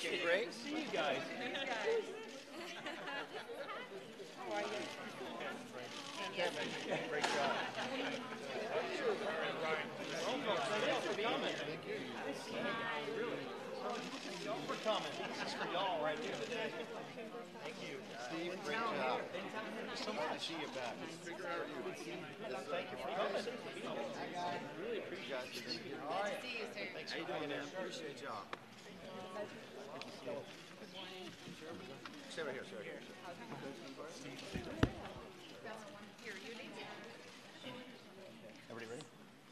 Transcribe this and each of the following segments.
Looking great. See you guys. How are you? Great job. Thanks for coming. Y'all for coming. This is for y'all right here today. Thank you. Steve, great job. So good to see you back. Thank you for coming. Really appreciate it. Good to see you, sir. Thanks for being here. Good job. Stay right here, sir. Everybody ready?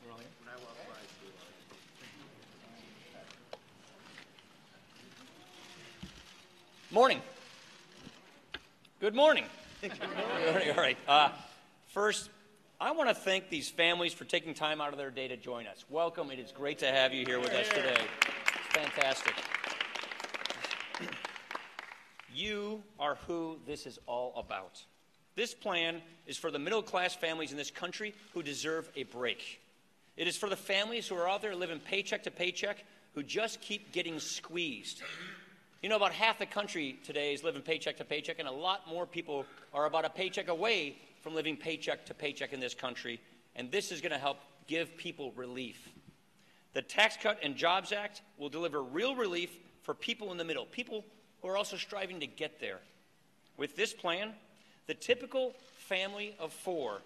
We're all here? Morning. Good morning. Good morning. All right. First, I want to thank these families for taking time out of their day to join us. Welcome. It is great to have you here with us today. It's fantastic. You are who this is all about. This plan is for the middle-class families in this country who deserve a break. It is for the families who are out there living paycheck to paycheck who just keep getting squeezed. You know, about half the country today is living paycheck to paycheck, and a lot more people are about a paycheck away from living paycheck to paycheck in this country, and this is going to help give people relief. The Tax Cut and Jobs Act will deliver real relief for people in the middle, people who are also striving to get there. With this plan, the typical family of four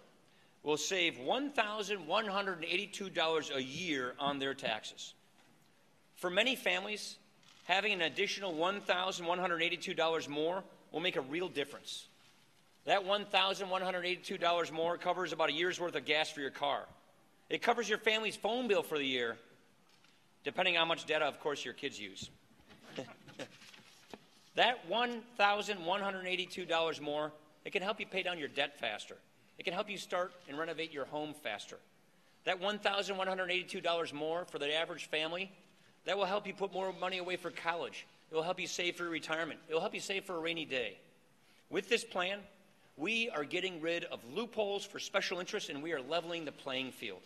will save $1,182 a year on their taxes. For many families, having an additional $1,182 more will make a real difference. That $1,182 more covers about a year's worth of gas for your car. It covers your family's phone bill for the year, depending on how much data, of course, your kids use. That $1,182 more, it can help you pay down your debt faster. It can help you start and renovate your home faster. That $1,182 more for the average family, that will help you put more money away for college. It will help you save for retirement. It will help you save for a rainy day. With this plan, we are getting rid of loopholes for special interests, and we are leveling the playing field.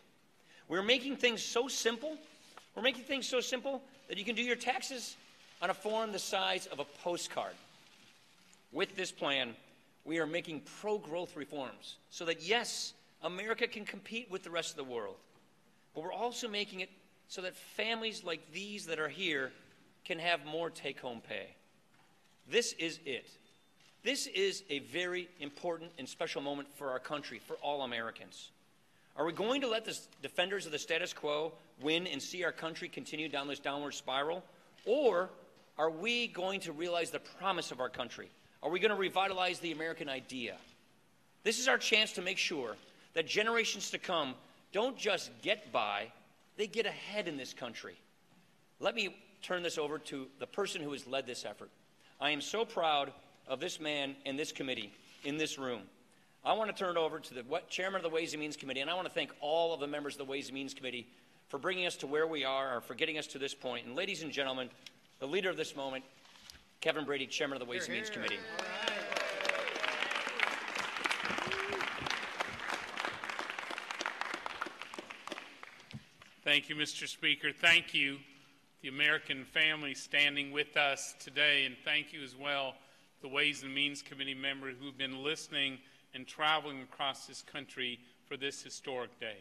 We're making things so simple. We're making things so simple that you can do your taxes on a form the size of a postcard. With this plan, we are making pro-growth reforms so that, yes, America can compete with the rest of the world, but we're also making it so that families like these that are here can have more take-home pay. This is it. This is a very important and special moment for our country, for all Americans. Are we going to let the defenders of the status quo win and see our country continue down this downward spiral? Or are we going to realize the promise of our country? Are we going to revitalize the American idea? This is our chance to make sure that generations to come don't just get by, they get ahead in this country. Let me turn this over to the person who has led this effort. I am so proud of this man and this committee in this room. I want to turn it over to the chairman of the Ways and Means Committee, and I want to thank all of the members of the Ways and Means Committee for bringing us to where we are, or for getting us to this point. And ladies and gentlemen, the leader of this moment, Kevin Brady, chairman of the Ways and Means Committee. Thank you, Mr. Speaker. Thank you, the American family standing with us today, and thank you as well, the Ways and Means Committee members who have been listening and traveling across this country for this historic day.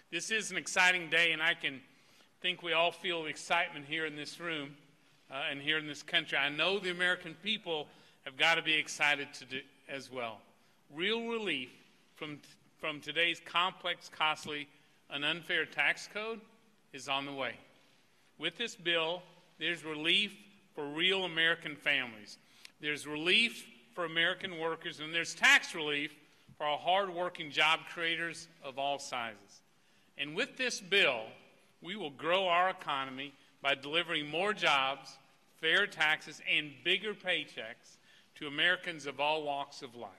This is an exciting day, and I can think we all feel the excitement here in this room and here in this country. I know the American people have got to be excited as well. Real relief from today's complex, costly, and unfair tax code is on the way. With this bill, there's relief for real American families. There's relief for American workers, and there's tax relief for our hard-working job creators of all sizes. And with this bill, we will grow our economy by delivering more jobs, fair taxes, and bigger paychecks to Americans of all walks of life.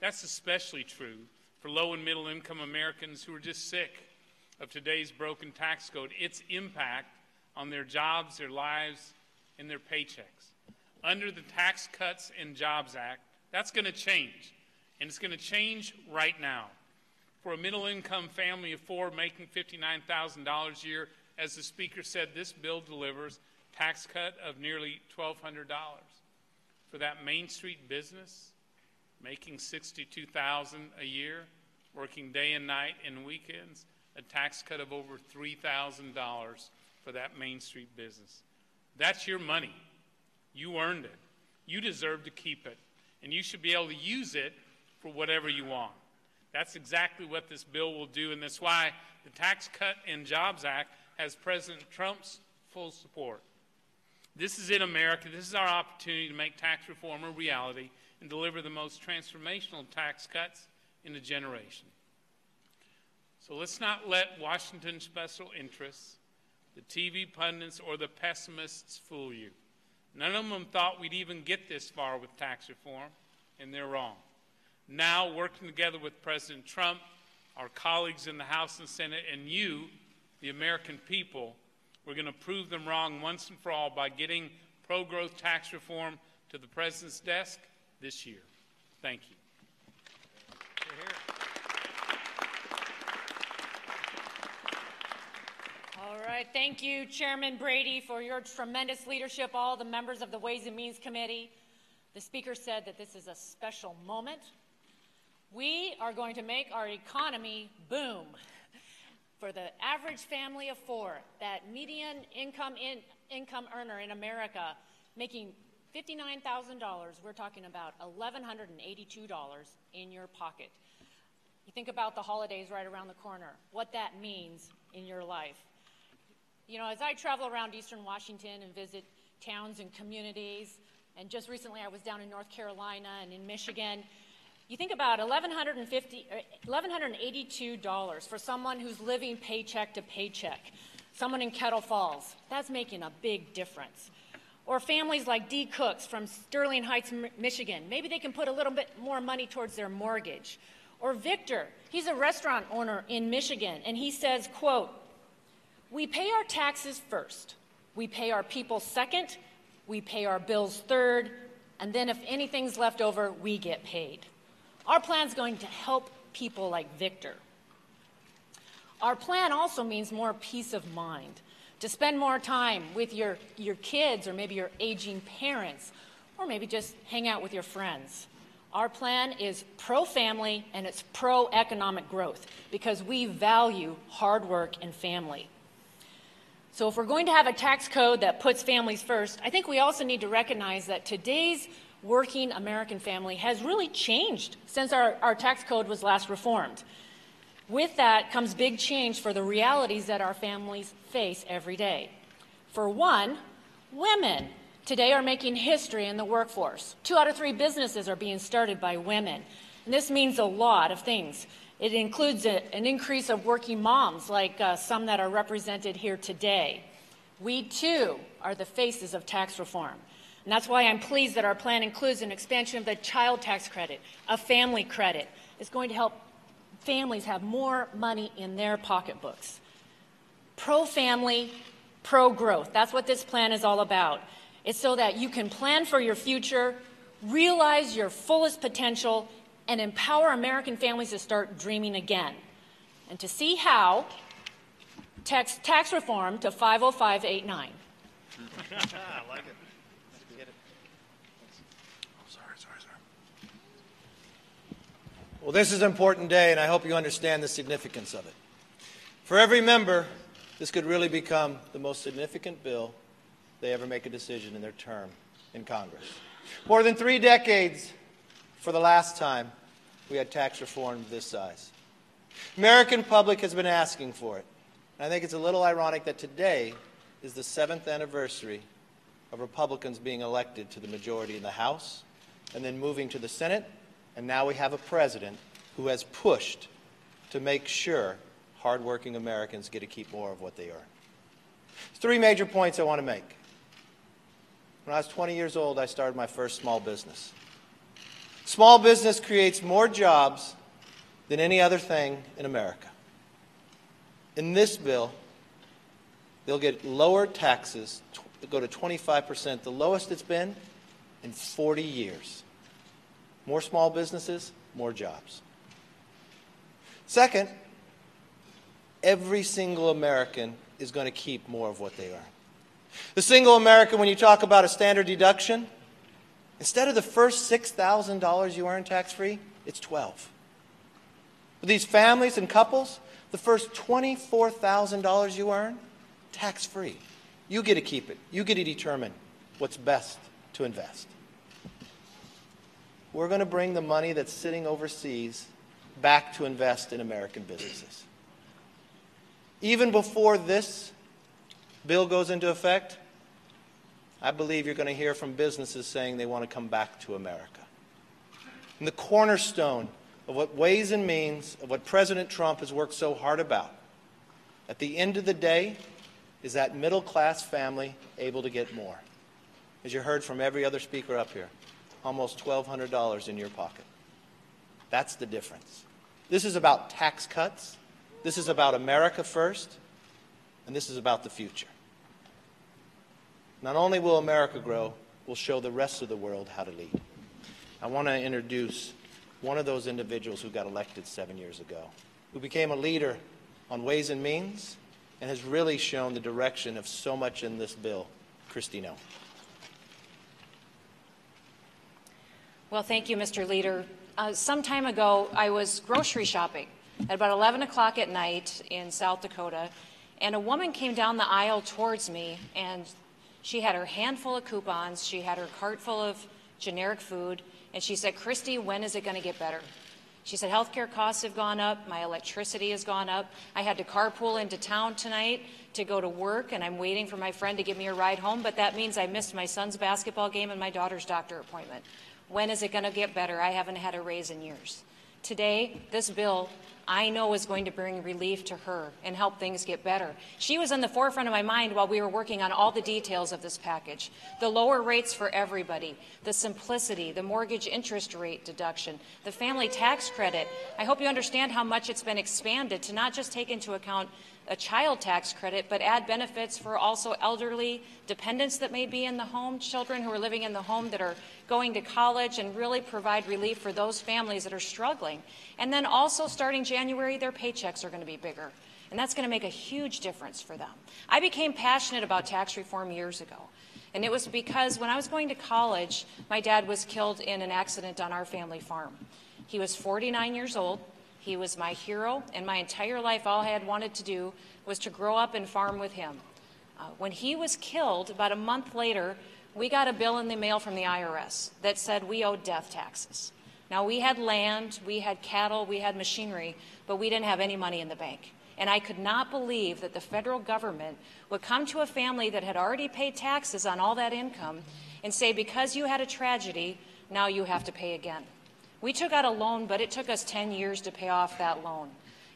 That's especially true for low and middle income Americans who are just sick of today's broken tax code, its impact on their jobs, their lives, and their paychecks. Under the Tax Cuts and Jobs Act, that's going to change, and it's going to change right now. For a middle-income family of four making $59,000 a year, as the Speaker said, this bill delivers tax cut of nearly $1,200 for that Main Street business making $62,000 a year, working day and night and weekends, a tax cut of over $3,000 for that Main Street business. That's your money. You earned it. You deserve to keep it, and you should be able to use it for whatever you want. That's exactly what this bill will do, and that's why the Tax Cut and Jobs Act has President Trump's full support. This is in America. This is our opportunity to make tax reform a reality and deliver the most transformational tax cuts in a generation. So let's not let Washington special interests, the TV pundits, or the pessimists fool you. None of them thought we'd even get this far with tax reform, and they're wrong. Now, working together with President Trump, our colleagues in the House and Senate, and you, the American people, we're going to prove them wrong once and for all by getting pro-growth tax reform to the President's desk this year. Thank you. All right, thank you, Chairman Brady, for your tremendous leadership, all the members of the Ways and Means Committee. The Speaker said that this is a special moment. We are going to make our economy boom. For the average family of four, that median income earner in America making $59,000, we're talking about $1,182 in your pocket. You think about the holidays right around the corner, what that means in your life. You know, as I travel around Eastern Washington and visit towns and communities, and just recently I was down in North Carolina and in Michigan, you think about $1,182 for someone who's living paycheck to paycheck. Someone in Kettle Falls, that's making a big difference. Or families like D. Cooks from Sterling Heights, Michigan, maybe they can put a little bit more money towards their mortgage. Or Victor, he's a restaurant owner in Michigan, and he says, quote, "We pay our taxes first, we pay our people second, we pay our bills third, and then if anything's left over, we get paid." Our plan's going to help people like Victor. Our plan also means more peace of mind, to spend more time with your kids or maybe your aging parents, or maybe just hang out with your friends. Our plan is pro-family and it's pro-economic growth because we value hard work and family. So if we're going to have a tax code that puts families first, I think we also need to recognize that today's working American family has really changed since our tax code was last reformed. With that comes big change for the realities that our families face every day. For one, women today are making history in the workforce. 2 out of 3 businesses are being started by women. And this means a lot of things. It includes an increase of working moms, like some that are represented here today. We, too, are the faces of tax reform. And that's why I'm pleased that our plan includes an expansion of the child tax credit, a family credit. It's going to help families have more money in their pocketbooks. Pro-family, pro-growth. That's what this plan is all about. It's so that you can plan for your future, realize your fullest potential, and empower American families to start dreaming again. And to see how, text tax reform to 50589. I like it. Get it. Sorry. Well, this is an important day, and I hope you understand the significance of it. For every member, this could really become the most significant bill they ever make a decision in their term in Congress. More than 3 decades for the last time we had tax reform of this size. American public has been asking for it. And I think it's a little ironic that today is the 7th anniversary of Republicans being elected to the majority in the House and then moving to the Senate. And now we have a president who has pushed to make sure hardworking Americans get to keep more of what they earn. There's 3 major points I want to make. When I was 20 years old, I started my first small business. Small business creates more jobs than any other thing in America. In this bill, they'll get lower taxes, go to 25%, the lowest it's been in 40 years. More small businesses, more jobs. Second, every single American is going to keep more of what they earn. The single American, when you talk about a standard deduction, instead of the first $6,000 you earn tax-free, it's $12,000. For these families and couples, the first $24,000 you earn, tax-free. You get to keep it. You get to determine what's best to invest. We're going to bring the money that's sitting overseas back to invest in American businesses. Even before this bill goes into effect, I believe you're going to hear from businesses saying they want to come back to America. And the cornerstone of what Ways and Means, of what President Trump has worked so hard about, at the end of the day, is that middle-class family able to get more. As you heard from every other speaker up here, almost $1,200 in your pocket. That's the difference. This is about tax cuts. This is about America first. And this is about the future. Not only will America grow, we'll show the rest of the world how to lead. I want to introduce one of those individuals who got elected 7 years ago, who became a leader on Ways and Means and has really shown the direction of so much in this bill. Christine O. Well, thank you, Mr. Leader. Some time ago, I was grocery shopping at about 11 o'clock at night in South Dakota, and a woman came down the aisle towards me, and she had her handful of coupons, she had her cart full of generic food, and she said, "Christy, when is it going to get better?" She said, "Healthcare costs have gone up, my electricity has gone up, I had to carpool into town tonight to go to work, and I'm waiting for my friend to give me a ride home, but that means I missed my son's basketball game and my daughter's doctor appointment. When is it going to get better? I haven't had a raise in years." Today, this bill, I know, is going to bring relief to her and help things get better. She was in the forefront of my mind while we were working on all the details of this package. The lower rates for everybody, the simplicity, the mortgage interest rate deduction, the family tax credit. I hope you understand how much it's been expanded to not just take into account a child tax credit, but add benefits for also elderly dependents that may be in the home, children who are living in the home that are going to college, and really provide relief for those families that are struggling. And then also starting January, their paychecks are going to be bigger. And that's going to make a huge difference for them. I became passionate about tax reform years ago. And it was because when I was going to college, my dad was killed in an accident on our family farm. He was 49 years old. He was my hero, and my entire life all I had wanted to do was to grow up and farm with him. When he was killed, about a month later, we got a bill in the mail from the IRS that said we owed death taxes. Now, we had land, we had cattle, we had machinery, but we didn't have any money in the bank. And I could not believe that the federal government would come to a family that had already paid taxes on all that income and say, because you had a tragedy, now you have to pay again. We took out a loan, but it took us 10 years to pay off that loan.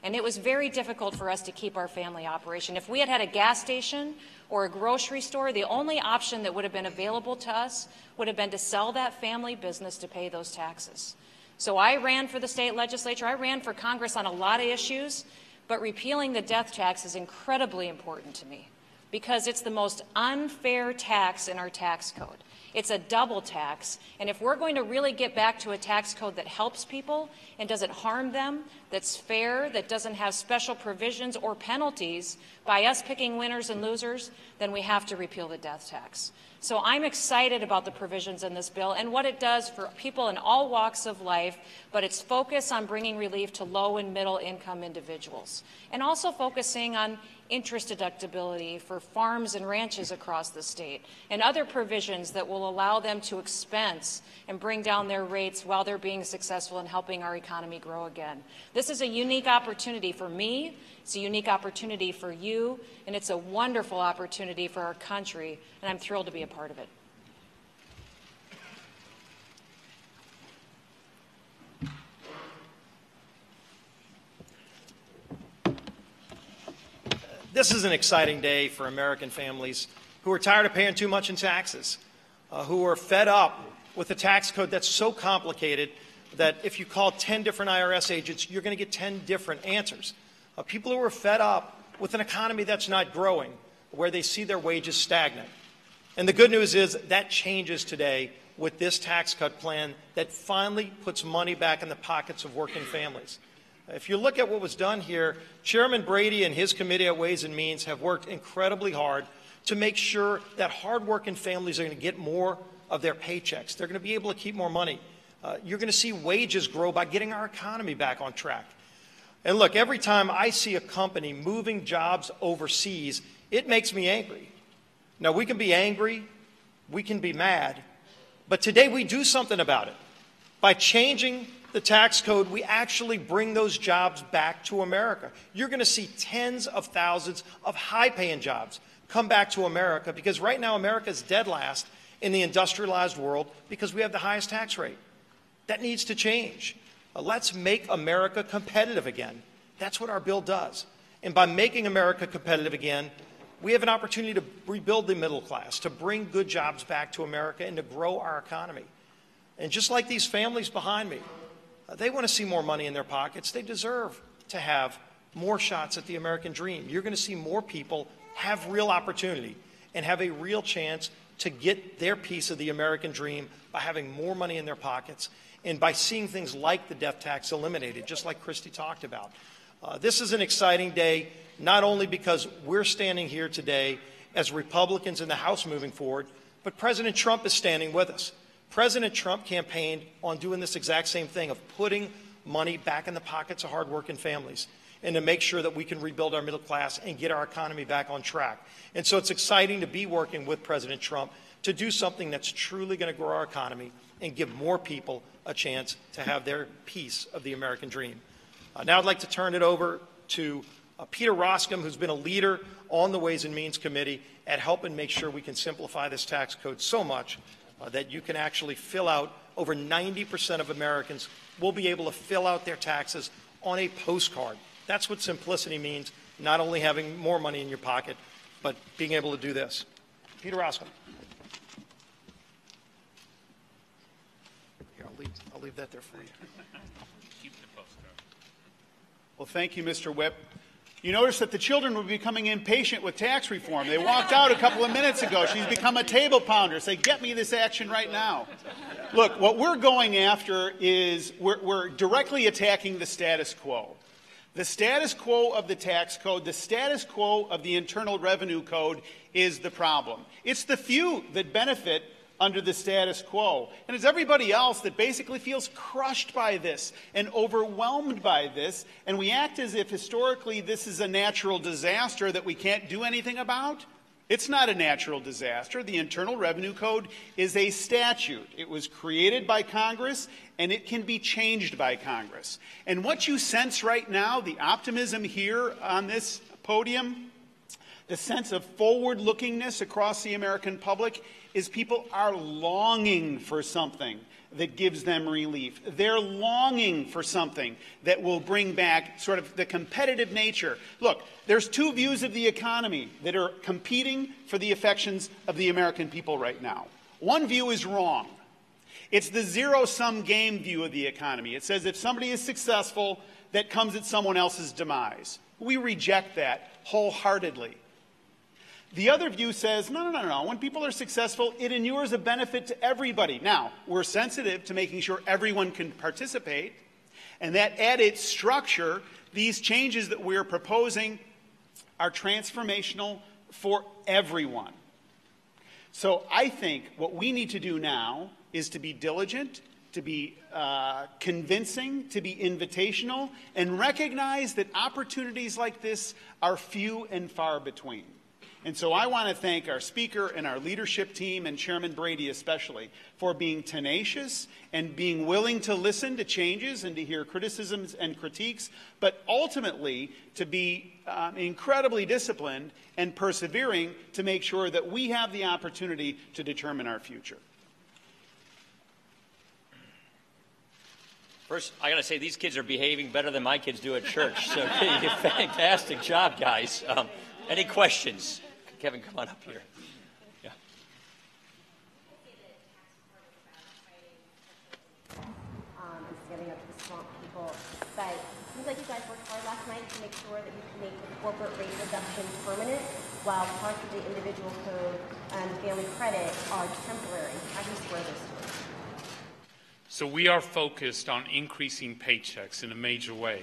And it was very difficult for us to keep our family operation. If we had had a gas station or a grocery store, the only option that would have been available to us would have been to sell that family business to pay those taxes. So I ran for the state legislature. I ran for Congress on a lot of issues, but repealing the death tax is incredibly important to me because it's the most unfair tax in our tax code. It's a double tax, and if we're going to really get back to a tax code that helps people and doesn't harm them, that's fair, that doesn't have special provisions or penalties by us picking winners and losers, then we have to repeal the death tax. So I'm excited about the provisions in this bill and what it does for people in all walks of life, but it's focused on bringing relief to low and middle income individuals, and also focusing on interest deductibility for farms and ranches across the state, and other provisions that will allow them to expense and bring down their rates while they're being successful in helping our economy grow again. This is a unique opportunity for me, it's a unique opportunity for you, and it's a wonderful opportunity for our country, and I'm thrilled to be a part of it. This is an exciting day for American families who are tired of paying too much in taxes, who are fed up with a tax code that's so complicated that if you call 10 different IRS agents, you're going to get 10 different answers. People who are fed up with an economy that's not growing, where they see their wages stagnant. And the good news is that changes today with this tax cut plan that finally puts money back in the pockets of working families. If you look at what was done here, Chairman Brady and his committee at Ways and Means have worked incredibly hard to make sure that hardworking families are going to get more of their paychecks. They're going to be able to keep more money. You're going to see wages grow by getting our economy back on track. And look, every time I see a company moving jobs overseas, it makes me angry. Now, we can be angry, we can be mad, but today we do something about it. By changing the tax code, we actually bring those jobs back to America. You're going to see tens of thousands of high-paying jobs come back to America, because right now America is dead last in the industrialized world because we have the highest tax rate. That needs to change. Let's make America competitive again. That's what our bill does. And by making America competitive again, we have an opportunity to rebuild the middle class, to bring good jobs back to America, and to grow our economy. And just like these families behind me, they want to see more money in their pockets. They deserve to have more shots at the American dream. You're going to see more people have real opportunity and have a real chance to get their piece of the American dream by having more money in their pockets and by seeing things like the death tax eliminated, just like Christy talked about. This is an exciting day, not only because we're standing here today as Republicans in the House moving forward, but President Trump is standing with us. President Trump campaigned on doing this exact same thing, of putting money back in the pockets of hardworking families and to make sure that we can rebuild our middle class and get our economy back on track. And so it's exciting to be working with President Trump to do something that's truly going to grow our economy and give more people a chance to have their piece of the American dream. Now I'd like to turn it over to Peter Roscom, who's been a leader on the Ways and Means Committee at helping make sure we can simplify this tax code so much that you can actually fill out, over 90% of Americans will be able to fill out their taxes on a postcard. That's what simplicity means, not only having more money in your pocket, but being able to do this. Peter Roscom. Here, I'll leave that there for you. Keep the postcard. Well, thank you, Mr. Whip. You notice that the children were becoming impatient with tax reform. They walked out a couple of minutes ago. She's become a table pounder. Say, get me this action right now. Look, what we're going after is we're directly attacking the status quo. The status quo of the tax code, the status quo of the Internal Revenue Code is the problem. It's the few that benefit under the status quo. And it's everybody else that basically feels crushed by this and overwhelmed by this, and we act as if historically this is a natural disaster that we can't do anything about. It's not a natural disaster. The Internal Revenue Code is a statute. It was created by Congress, and it can be changed by Congress. And what you sense right now, the optimism here on this podium, the sense of forward-lookingness across the American public, is people are longing for something that gives them relief. They're longing for something that will bring back sort of the competitive nature. Look, there's two views of the economy that are competing for the affections of the American people right now. One view is wrong. It's the zero-sum game view of the economy. It says if somebody is successful, that comes at someone else's demise. We reject that wholeheartedly. The other view says, no. When people are successful, it inures a benefit to everybody. Now, we're sensitive to making sure everyone can participate, and that at its structure, these changes that we're proposing are transformational for everyone. So I think what we need to do now is to be diligent, to be convincing, to be invitational, and recognize that opportunities like this are few and far between. And so I want to thank our speaker and our leadership team, and Chairman Brady especially, for being tenacious and being willing to listen to changes and to hear criticisms and critiques, but ultimately to be incredibly disciplined and persevering to make sure that we have the opportunity to determine our future. First, I got to say, these kids are behaving better than my kids do at church. So fantastic job, guys. Any questions? Kevin, come on up here. Yeah. Standing up to the swamp people. But it seems like you guys worked hard last night to make sure that you can make the corporate rate reduction permanent, while parts of the individual code and family credit are temporary. How do you square those two? So we are focused on increasing paychecks in a major way.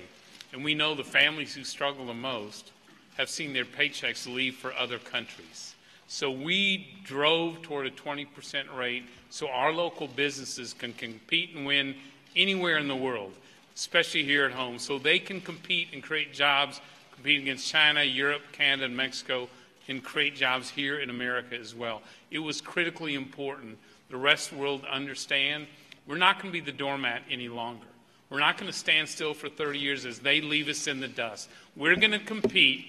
And we know the families who struggle the most have seen their paychecks leave for other countries. So we drove toward a 20% rate so our local businesses can compete and win anywhere in the world, especially here at home, so they can compete and create jobs, compete against China, Europe, Canada, and Mexico, and create jobs here in America as well. It was critically important the rest of the world understand we're not going to be the doormat any longer. We're not going to stand still for 30 years as they leave us in the dust. We're going to compete,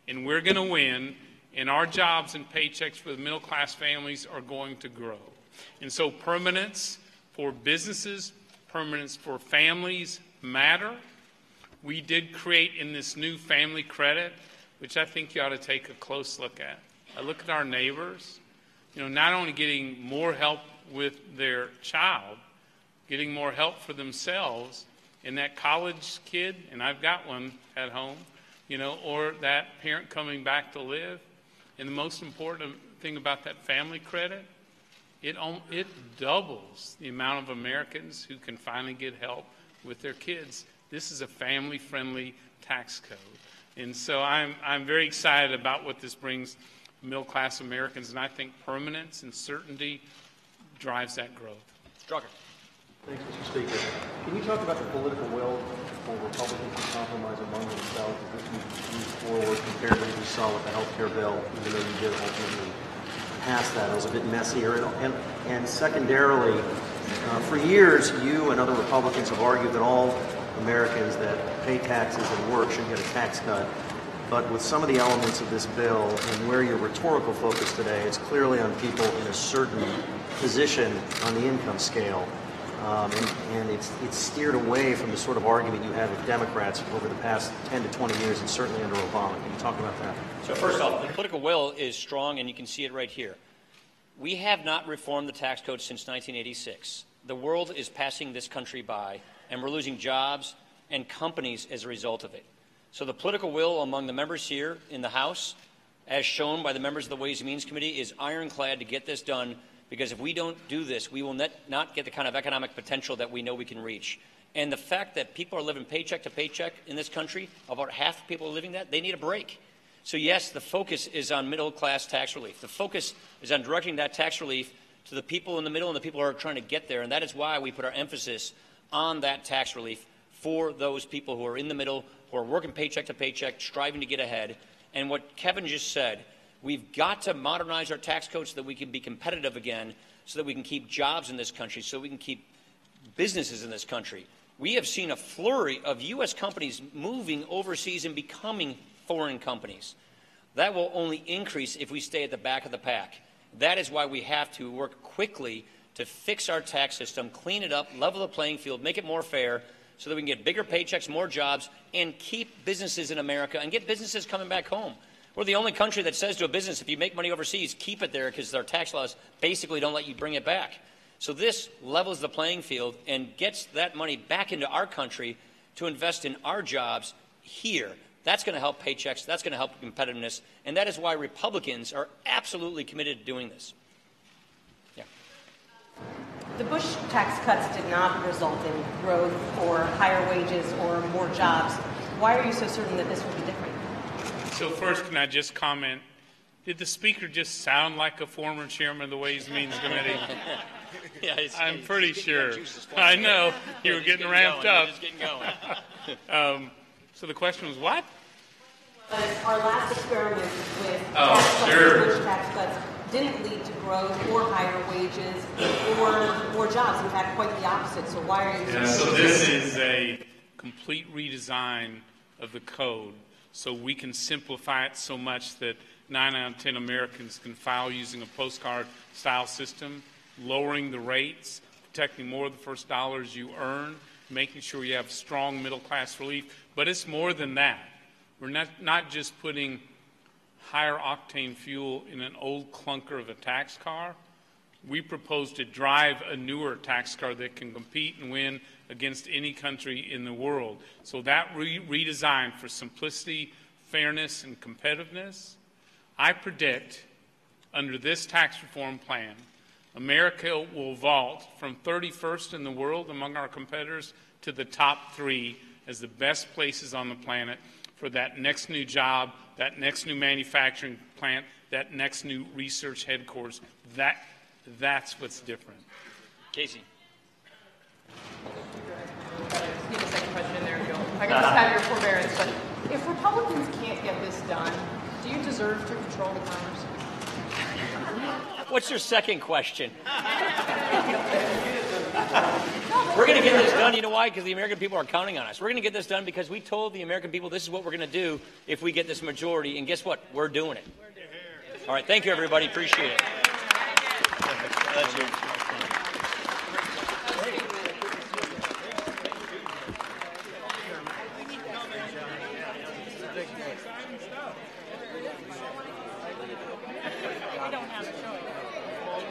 and we're going to win, and our jobs and paychecks for the middle-class families are going to grow. And so permanence for businesses, permanence for families matter. We did create in this new family credit, which I think you ought to take a close look at. I look at our neighbors, not only getting more help with their child, getting more help for themselves, and that college kid, and I've got one at home, or that parent coming back to live. And the most important thing about that family credit, it doubles the amount of Americans who can finally get help with their kids. This is a family-friendly tax code. And so I'm very excited about what this brings middle-class Americans, and I think permanence and certainty drives that growth. Strucker. Thanks, Mr. Speaker. Can you talk about the political will for Republicans to compromise among themselves as this moves forward compared to what we saw with the health care bill, even though you did ultimately pass that? It was a bit messier. And secondarily, for years, you and other Republicans have argued that all Americans that pay taxes and work should get a tax cut. But with some of the elements of this bill and where your rhetorical focus today, it's clearly on people in a certain position on the income scale. And it's steered away from the sort of argument you had with Democrats over the past 10 to 20 years, and certainly under Obama. Can you talk about that? So first off, the political will is strong, and you can see it right here. We have not reformed the tax code since 1986. The world is passing this country by, and we're losing jobs and companies as a result of it. So the political will among the members here in the House, as shown by the members of the Ways and Means Committee, is ironclad to get this done, because if we don't do this, we will not get the kind of economic potential that we know we can reach. And the fact that people are living paycheck to paycheck in this country, about half the people are living that, they need a break. So yes, the focus is on middle-class tax relief. The focus is on directing that tax relief to the people in the middle and the people who are trying to get there, and that is why we put our emphasis on that tax relief for those people who are in the middle, who are working paycheck to paycheck, striving to get ahead. And what Kevin just said, we've got to modernize our tax code so that we can be competitive again, so that we can keep jobs in this country, so we can keep businesses in this country. We have seen a flurry of U.S. companies moving overseas and becoming foreign companies. That will only increase if we stay at the back of the pack. That is why we have to work quickly to fix our tax system, clean it up, level the playing field, make it more fair, so that we can get bigger paychecks, more jobs, and keep businesses in America and get businesses coming back home. We're the only country that says to a business, if you make money overseas, keep it there, because our tax laws basically don't let you bring it back. So this levels the playing field and gets that money back into our country to invest in our jobs here. That's going to help paychecks. That's going to help competitiveness. And that is why Republicans are absolutely committed to doing this. Yeah. The Bush tax cuts did not result in growth or higher wages or more jobs. Why are you so certain that this will be different? So first, can I just comment, did the Speaker just sound like a former chairman of the Ways and Means Committee? Yeah, I'm pretty sure. I know. You were getting ramped up. Just getting going. So the question was what? Our last experiment with Sure. tax cuts didn't lead to growth or higher wages or more jobs. In fact, quite the opposite. So why are you So this is a complete redesign of the code, so we can simplify it so much that 9 out of 10 Americans can file using a postcard-style system, lowering the rates, protecting more of the first dollars you earn, making sure you have strong middle-class relief. But it's more than that. We're not just putting higher octane fuel in an old clunker of a tax car. We propose to drive a newer tax car that can compete and win against any country in the world. So that redesign for simplicity, fairness, and competitiveness, I predict under this tax reform plan, America will vault from 31st in the world among our competitors to the top 3 as the best places on the planet for that next new job, that next new manufacturing plant, that next new research headquarters. That's what's different. Casey. Need a second question in there, Joe. I can just have your forbearance, but if Republicans can't get this done, do you deserve to control the Congress? What's your second question? We're going to get this done, you know why? Because the American people are counting on us. We're going to get this done because we told the American people this is what we're going to do if we get this majority, and guess what? We're doing it. All right, thank you, everybody. Appreciate it. That's you.